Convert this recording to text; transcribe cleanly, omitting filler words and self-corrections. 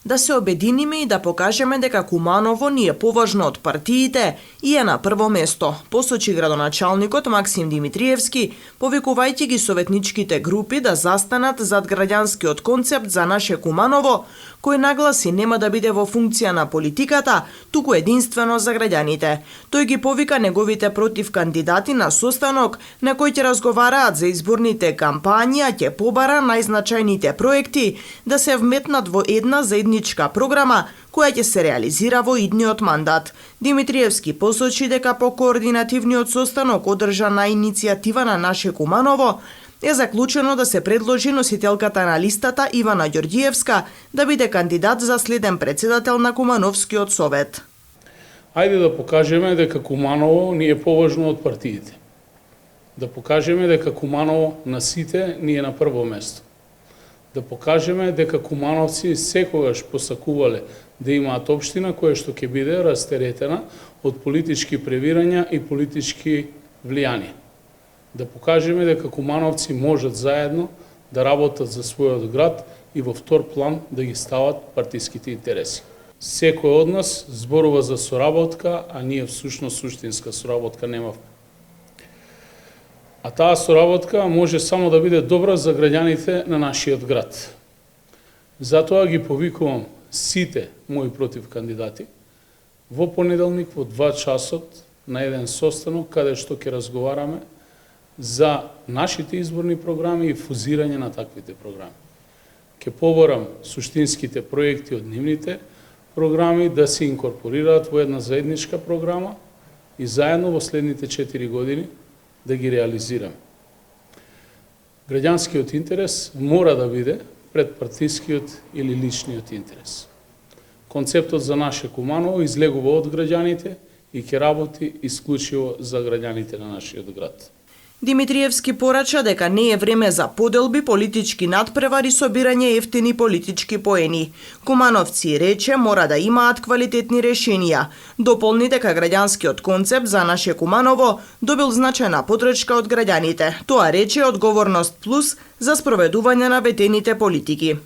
Да се обединиме и да покажеме дека Куманово ни е поважно од партиите и е на прво место, посочи градоначалникот Максим Димитриевски, повикувајќи ги советничките групи да застанат зад граѓанскиот концепт за наше Куманово, кој нагласи нема да биде во функција на политиката, туку единствено за граѓаните. Тој ги повика неговите против кандидати на состанок на кој ќе разговараат за изборните кампањи, а ќе побара најзначајните проекти да се вметнат во една заедничка програма која ќе се реализира во идниот мандат. Димитриевски посочи дека по координативниот состанок одржан на иницијатива на наше Куманово е заклучено да се предложи носителката на листата Ивана Ѓорѓиевска да биде кандидат за следен председател на Кумановскиот совет. Ајде да покажеме дека Куманово ни е поважно од партиите. Да покажеме дека Куманово на сите ни е на прво место. Да покажеме дека кумановци секогаш посакувале да имаат општина која што ќе биде растеретена од политички превирања и политички влијанија. Да покажеме дека кумановци можат заедно да работат за својот град и во втор план да ги стават партиските интереси. Секој од нас зборува за соработка, а ние всушност суштинска соработка немавме. А таа соработка може само да биде добра за граѓаните на нашиот град. Затоа ги повикувам сите мои против кандидати во понеделник во 2 часот на еден состанок каде што ќе разговараме за нашите изборни програми и фузирање на таквите програми. Ќе поборам суштинските проекти од нивните програми да се инкорпорираат во една заедничка програма и заедно во следните 4 години да ги реализираме. Граѓанскиот интерес мора да биде пред партискиот или личниот интерес. Концептот за наше Куманово излегува од граѓаните и ќе работи исклучиво за граѓаните на нашиот град. Димитриевски порача дека не е време за поделби, политички надпревари, собирање ефтини политички поени. Кумановци, рече, мора да имаат квалитетни решенија. Дополни дека граѓанскиот концепт за наше Куманово добил значајна подрачка од граѓаните. Тоа рече одговорност плюс за спроведување на ветените политики.